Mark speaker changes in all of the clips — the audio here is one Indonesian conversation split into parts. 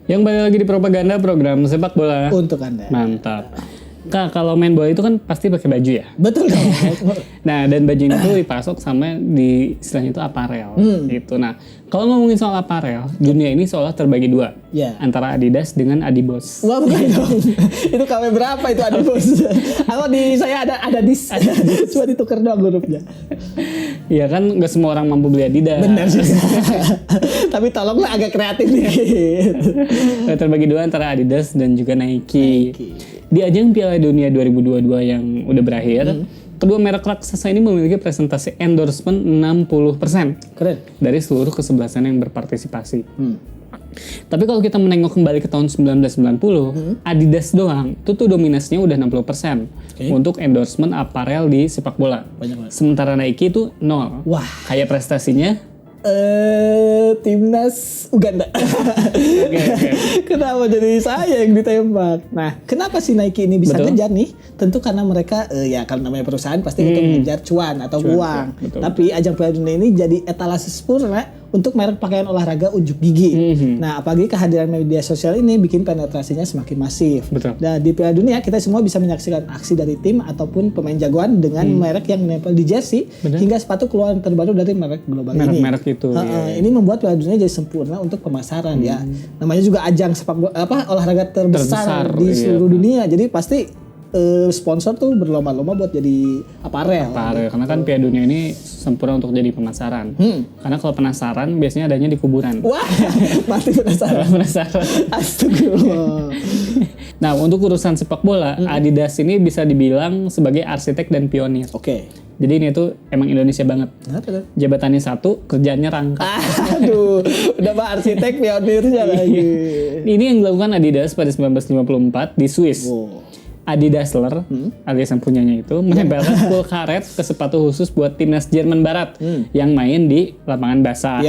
Speaker 1: Yang balik lagi di propaganda program sepak bola.
Speaker 2: Untuk Anda.
Speaker 1: Mantap. Kak, kalau main bola itu kan pasti pakai baju ya?
Speaker 2: Betul dong.
Speaker 1: Nah, dan baju ini tuh dipasok sama di istilahnya itu aparel gitu. Nah, kalau ngomongin soal aparel, dunia ini seolah terbagi dua.
Speaker 2: Ya.
Speaker 1: Antara Adidas dengan Adibos.
Speaker 2: Wah, bukan dong. Itu KW berapa itu ada bos? Kalau di saya ada dis. Cuma ditukar doang hurufnya.
Speaker 1: Iya kan, nggak semua orang mampu beli Adidas.
Speaker 2: Benar sih. Tapi tolonglah agak kreatif dikit.
Speaker 1: Terbagi dua antara Adidas dan juga Nike. Di ajang Piala Dunia 2022 yang udah berakhir, kedua merek raksasa ini memiliki presentasi endorsement 60%
Speaker 2: Keren.
Speaker 1: dari seluruh kesebelasan yang berpartisipasi. Tapi kalau kita menengok kembali ke tahun 1990, Adidas doang itu tuh dominasinya udah 60% untuk endorsement aparel di sepak bola.
Speaker 2: Banyak banget.
Speaker 1: Sementara Nike itu 0.
Speaker 2: Wah.
Speaker 1: Kayak prestasinya
Speaker 2: Timnas Uganda. Kenapa jadi saya yang ditembak? Nah, kenapa si Nike ini bisa
Speaker 1: Betul.
Speaker 2: ngejar nih? Tentu karena mereka ya kalau namanya perusahaan pasti untuk mengejar cuan atau uang.
Speaker 1: ya, betul.
Speaker 2: Tapi ajang Piala Dunia ini jadi etalase sempurna untuk merek pakaian olahraga unjuk gigi. Nah, apalagi kehadiran media sosial ini bikin penetrasinya semakin masif.
Speaker 1: Betul.
Speaker 2: Dan di Piala Dunia kita semua bisa menyaksikan aksi dari tim ataupun pemain jagoan dengan merek yang menempel di jersey hingga sepatu keluaran terbaru dari merek global ini.
Speaker 1: merek-merek itu.
Speaker 2: Ini membuat Piala Dunia jadi sempurna untuk pemasaran ya. Namanya juga ajang sepak bola olahraga terbesar di seluruh dunia. Jadi pasti sponsor tuh berlomba-lomba buat jadi aparel.
Speaker 1: Karena kan Piala Dunia ini sempurna untuk jadi pemasaran. Karena kalau penasaran biasanya adanya di kuburan.
Speaker 2: Wah, mati penasaran. Astagfirullah.
Speaker 1: Nah, untuk urusan sepak bola, Adidas ini bisa dibilang sebagai arsitek dan pionir.
Speaker 2: Oke.
Speaker 1: Jadi ini tuh emang Indonesia banget. Jabatannya satu, kerjaannya rangkap.
Speaker 2: Aduh, udah Pak arsitek pionirnya lagi.
Speaker 1: Ini yang dilakukan Adidas pada 1954 di Swiss. Adidasler, alias yang punyanya itu, menempelkan full karet ke sepatu khusus buat timnas Jerman Barat yang main di lapangan basah.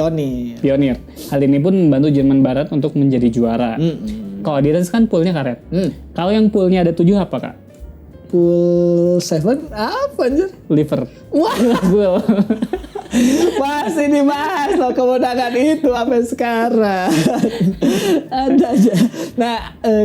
Speaker 1: Pionir. Hal ini pun membantu Jerman Barat untuk menjadi juara. Kalau Adidas kan poolnya karet. Kalau yang poolnya ada 7 apa, Kak?
Speaker 2: Pool 7 apa anjir?
Speaker 1: Liver.
Speaker 2: Wah,
Speaker 1: Pool.
Speaker 2: masih dibahas loh kemenangan itu sampai sekarang. Ada aja. Nah,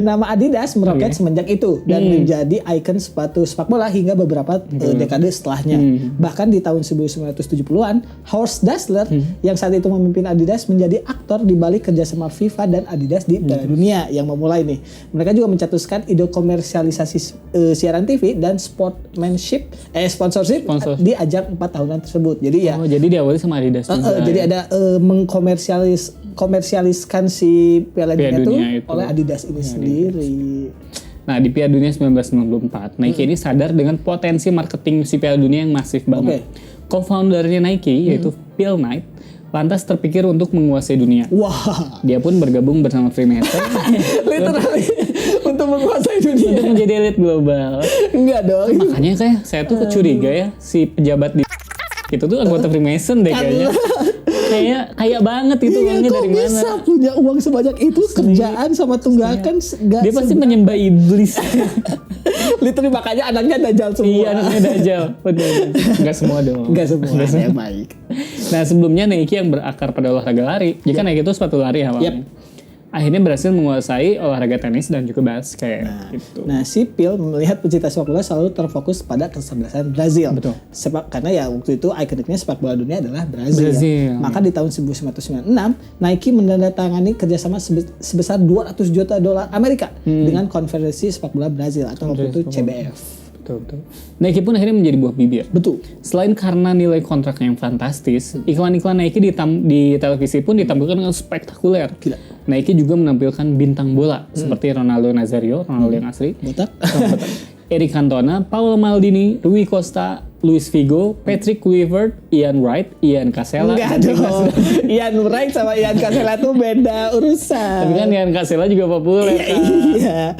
Speaker 2: nama Adidas meroket semenjak itu dan menjadi ikon sepatu sepak bola hingga beberapa dekade setelahnya. Bahkan di tahun 1970-an, Horst Dassler yang saat itu memimpin Adidas menjadi aktor di balik kerjasama FIFA dan Adidas di Piala Dunia yang memulai nih. Mereka juga mencetuskan ide komersialisasi siaran TV dan sponsorship di ajang 4 tahunan tersebut. Jadi ya
Speaker 1: Jadi diawali sama Adidas juga.
Speaker 2: jadi ada komersialiskan si Piala Dunia itu oleh Adidas ini sendiri.
Speaker 1: Nah, di Piala Dunia 1994, Nike ini sadar dengan potensi marketing si Piala Dunia yang masif banget. Co-foundernya Nike yaitu Phil Knight lantas terpikir untuk menguasai dunia.
Speaker 2: Wah,
Speaker 1: Dia pun bergabung bersama Freemason
Speaker 2: literally untuk menguasai dunia.
Speaker 1: untuk menjadi elit global.
Speaker 2: Enggak dong.
Speaker 1: Makanya kayak saya tuh curiga ya si pejabat di itu tuh anggota Freemason deh kayaknya. Kayak banget itu uangnya dari mana?
Speaker 2: Bisa punya uang sebanyak itu kerjaan sama tunggakan
Speaker 1: Dia pasti menyembah iblis.
Speaker 2: Literally makanya anaknya Dajjal semua.
Speaker 1: Iya, anaknya Dajjal. Enggak semua dong.
Speaker 2: Enggak semua. Yang baik.
Speaker 1: Nah, sebelumnya Nike yang berakar pada olahraga lari. Jika Nike itu sepatu lari awalnya. Akhirnya berhasil menguasai olahraga tenis dan juga basket.
Speaker 2: Nah, si Phil melihat pecinta sepak bola selalu terfokus pada kesebelasan Brazil.
Speaker 1: Betul.
Speaker 2: Karena ya waktu itu ikoniknya sepak bola dunia adalah Brazil. Maka di tahun 1996, Nike menandatangani kerjasama sebesar $200 juta Amerika dengan Konfederasi Sepak Bola Brazil atau waktu itu CBF.
Speaker 1: Betul. Nike pun akhirnya menjadi buah bibir.
Speaker 2: Betul.
Speaker 1: Selain karena nilai kontraknya yang fantastis, iklan-iklan Nike di televisi pun ditampilkan dengan spektakuler.
Speaker 2: Gila.
Speaker 1: Nike juga menampilkan bintang bola seperti Ronaldo Nazario, Ronaldo yang asli,
Speaker 2: Botak.
Speaker 1: Eric Cantona, Paolo Maldini, Rui Costa, Luis Figo, Patrick Kluivert, Ian Wright, Ian Casella.
Speaker 2: Enggak dong. Ian Wright sama Ian Casella tuh beda urusan.
Speaker 1: Tapi kan Ian Casella juga populer.
Speaker 2: Iya.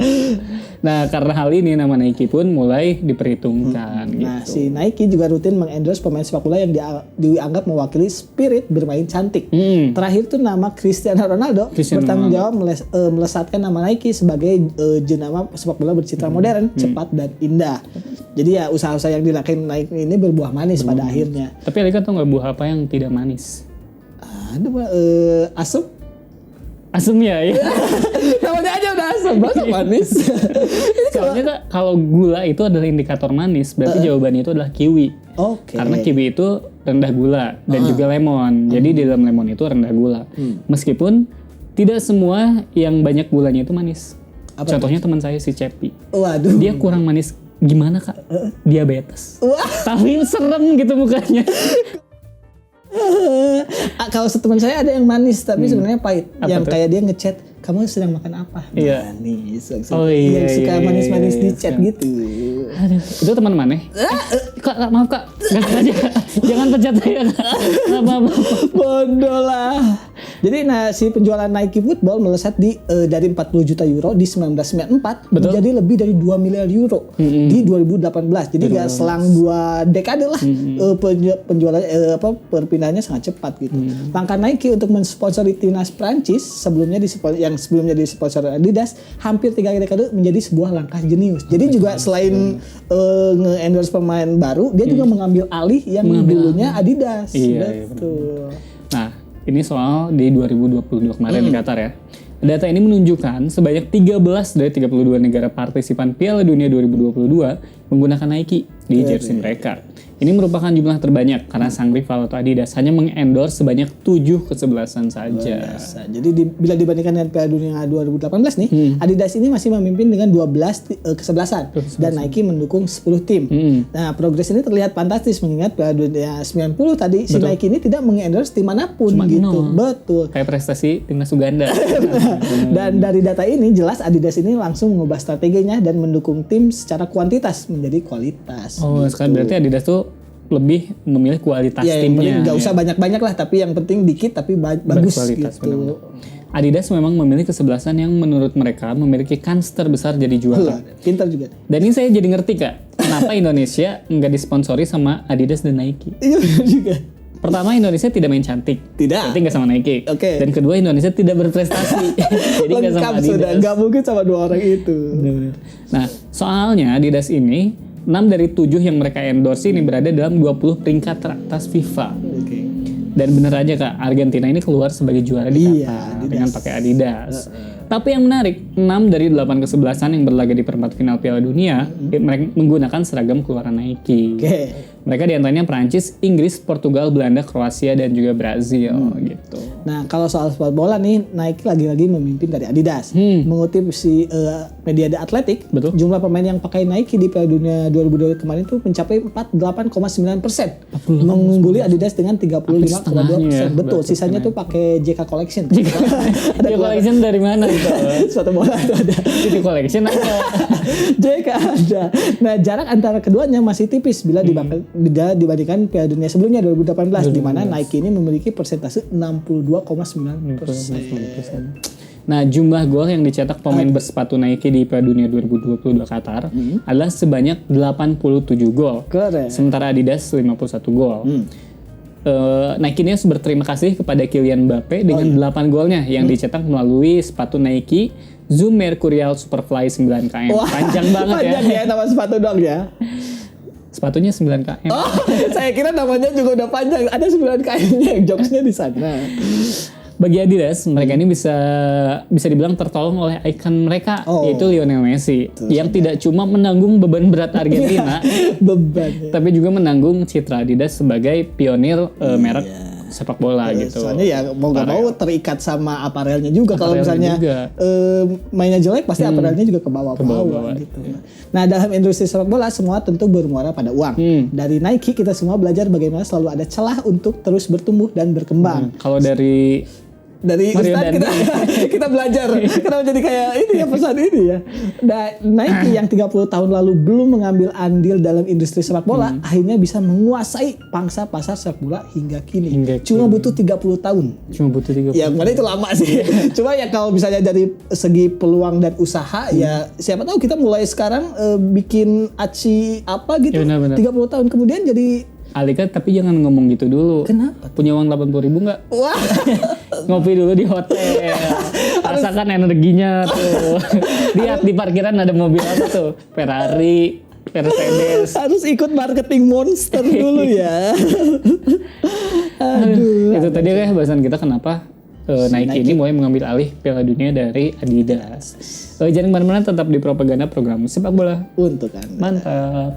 Speaker 1: Nah, karena hal ini nama Nike pun mulai diperhitungkan.
Speaker 2: Nah, si Nike juga rutin mengendorse pemain sepak bola yang dianggap mewakili spirit bermain cantik. Terakhir tuh nama Cristiano Ronaldo bertanggung jawab melesatkan nama Nike sebagai jenama sepak bola bercitra modern, cepat dan indah. Jadi ya usaha-usaha yang dilakukan Nike ini berbuah manis pada akhirnya.
Speaker 1: Tapi Alika tau nggak buah apa yang tidak manis?
Speaker 2: Ada asam?
Speaker 1: Asem ya.
Speaker 2: masa manis.
Speaker 1: Soalnya Kak, kalau gula itu adalah indikator manis, berarti jawabannya itu adalah kiwi.
Speaker 2: Oke.
Speaker 1: Karena kiwi itu rendah gula dan juga lemon. Jadi di dalam lemon itu rendah gula. Meskipun tidak semua yang banyak gulanya itu manis. Contohnya teman saya si Cepi.
Speaker 2: Waduh.
Speaker 1: Dia kurang manis. Gimana Kak? Diabetes.
Speaker 2: Wah.
Speaker 1: Tapi serem gitu mukanya.
Speaker 2: Kalau teman saya ada yang manis tapi sebenarnya pahit.
Speaker 1: Apa
Speaker 2: Yang
Speaker 1: tuh?
Speaker 2: kayak dia ngechat, kamu sedang makan apa?
Speaker 1: Iya.
Speaker 2: Manis.
Speaker 1: Oh, iya,
Speaker 2: Yang suka
Speaker 1: iya,
Speaker 2: manis-manis
Speaker 1: iya,
Speaker 2: di
Speaker 1: iya.
Speaker 2: chat gitu.
Speaker 1: Aduh, itu teman mana? Kak, maaf Kak. Gak sengaja Kak. Jangan pecat saya Kak. Apa-apa.
Speaker 2: Bodoh lah. Jadi si penjualan Nike Football melesat dari 40 juta euro di 1994
Speaker 1: Betul.
Speaker 2: menjadi lebih dari 2 miliar euro di 2018. Jadi gak selang 2 dekade lah penjualan perpindahannya sangat cepat gitu. Langkah Nike untuk mensponsori timnas Prancis yang sebelumnya disponsori Adidas hampir 3 dekade menjadi sebuah langkah jenius. Jadi juga selain nge-endorse pemain baru, dia juga mengambil alih yang dulunya Adidas.
Speaker 1: Iya,
Speaker 2: Betul.
Speaker 1: Nah, ini soal di 2022 kemarin di Qatar ya. Data ini menunjukkan sebanyak 13 dari 32 negara partisipan Piala Dunia 2022 menggunakan Nike di jersey mereka. Ini merupakan jumlah terbanyak karena sang rival atau Adidas hanya mengendorse sebanyak 7 kesebelasan saja.
Speaker 2: Biasa. Jadi bila dibandingkan dengan Piala Dunia 2018 nih, Adidas ini masih memimpin dengan 12 kesebelasan dan Nike mendukung 10 tim. Nah, progres ini terlihat fantastis mengingat Piala Dunia 90 tadi si Nike ini tidak mengendorse tim manapun gitu. Betul.
Speaker 1: Kayak prestasi timnas Uganda.
Speaker 2: Dan dari data ini jelas Adidas ini langsung mengubah strateginya dan mendukung tim secara kuantitas menjadi kualitas.
Speaker 1: Oh, sekarang berarti Adidas tuh lebih memilih kualitas
Speaker 2: Ya, yang
Speaker 1: timnya.
Speaker 2: penting nggak usah banyak-banyak lah, tapi yang penting dikit tapi bagus
Speaker 1: Berkualitas,
Speaker 2: gitu.
Speaker 1: benar-benar. Adidas memang memiliki kesebelasan yang menurut mereka memiliki kans terbesar jadi juara.
Speaker 2: Pintar juga.
Speaker 1: Dan ini saya jadi ngerti Kak, kenapa Indonesia nggak disponsori sama Adidas dan Nike.
Speaker 2: Iya juga.
Speaker 1: Pertama, Indonesia tidak main cantik.
Speaker 2: Tidak.
Speaker 1: Berarti nggak sama Nike.
Speaker 2: Oke.
Speaker 1: Dan kedua, Indonesia tidak berprestasi. Jadi nggak sama
Speaker 2: Lengkap
Speaker 1: Adidas.
Speaker 2: sudah, nggak mungkin sama dua orang itu.
Speaker 1: Benar-benar. Nah, soalnya Adidas ini 6 dari 7 yang mereka endorse ini berada dalam 20 peringkat teratas FIFA.
Speaker 2: Oke.
Speaker 1: Dan bener aja Kak, Argentina ini keluar sebagai juara di
Speaker 2: Iya,
Speaker 1: Qatar
Speaker 2: Adidas.
Speaker 1: dengan pakai Adidas. Tapi yang menarik, 6 dari 8 kesebelasan yang berlaga di perempat final Piala Dunia mereka menggunakan seragam keluaran Nike.
Speaker 2: Oke.
Speaker 1: Mereka diantaranya Prancis, Inggris, Portugal, Belanda, Kroasia, dan juga Brazil gitu.
Speaker 2: Nah, kalau soal sepak bola nih, Nike lagi-lagi memimpin dari Adidas. Mengutip si media The Athletic,
Speaker 1: Betul.
Speaker 2: jumlah pemain yang pakai Nike di Piala Dunia 2022 kemarin tuh mencapai 48,9%, mengungguli Adidas dengan 35,2%.
Speaker 1: setengahnya,
Speaker 2: Betul,
Speaker 1: berarti
Speaker 2: sisanya tuh pakai JK Collection.
Speaker 1: Ada collection dari mana gitu?
Speaker 2: Sepatu bola itu ada.
Speaker 1: City collection ada.
Speaker 2: JK ada. Nah, jarak antara keduanya masih tipis bila dibandingkan Piala Dunia sebelumnya 2018 di mana Nike ini memiliki persentase 62,9%.
Speaker 1: Nah, jumlah gol yang dicetak pemain bersepatu Nike di Piala Dunia 2022 Qatar adalah sebanyak 87 gol.
Speaker 2: Keren.
Speaker 1: Sementara Adidas 51 gol. Nike ini harus berterima kasih kepada Kylian Mbappe dengan 8 golnya yang dicetak melalui sepatu Nike Zoom Mercurial Superfly 9 km.
Speaker 2: Wah,
Speaker 1: Panjang banget ya.
Speaker 2: Panjang ya nama sepatu dong ya.
Speaker 1: Sepatunya 9 km.
Speaker 2: Oh, saya kira namanya juga udah panjang. Ada 9 kainnya, jokesnya di sana.
Speaker 1: Bagi Adidas, mereka ini bisa dibilang tertolong oleh ikon mereka, yaitu Lionel Messi, yang tidak cuma menanggung beban berat Argentina,
Speaker 2: Beban.
Speaker 1: tapi juga menanggung citra Adidas sebagai pionir merek sepak bola gitu.
Speaker 2: Soalnya ya mau nggak mau terikat sama aparelnya juga. Kalau
Speaker 1: Aparelnya
Speaker 2: misalnya
Speaker 1: juga.
Speaker 2: mainnya jelek pasti aparelnya juga ke bawah-bawah gitu. Nah, dalam industri sepak bola semua tentu bermuara pada uang. Dari Nike kita semua belajar bagaimana selalu ada celah untuk terus bertumbuh dan berkembang.
Speaker 1: Kalau dari
Speaker 2: Dari
Speaker 1: Mario
Speaker 2: Ustadz kita belajar kenapa jadi kayak ini ya pesan ini ya. Nah, Nike yang 30 tahun lalu belum mengambil andil dalam industri sepak bola akhirnya bisa menguasai pangsa pasar sepak bola hingga kini. Cuma butuh 30 tahun.
Speaker 1: Cuma butuh 30.
Speaker 2: Ya kemarin itu lama sih. Cuma ya kalau misalnya dari segi peluang dan usaha ya siapa tahu kita mulai sekarang bikin aci apa gitu.
Speaker 1: Ya, benar.
Speaker 2: 30 tahun kemudian jadi
Speaker 1: Alika, tapi jangan ngomong gitu dulu.
Speaker 2: Kenapa?
Speaker 1: Punya uang 80.000 nggak?
Speaker 2: wah.
Speaker 1: Ngopi dulu di hotel. Rasakan energinya tuh. Lihat di parkiran ada mobil apa tuh? Ferrari, Mercedes.
Speaker 2: Harus ikut marketing monster dulu ya. Aduh.
Speaker 1: Itu tadi ya bahasan kita kenapa Nike ini mulai mengambil alih Piala Dunia dari Adidas. Jangan kemana-mana, tetap di Propaganda, program sepak bola
Speaker 2: untuk Anda.
Speaker 1: mantap.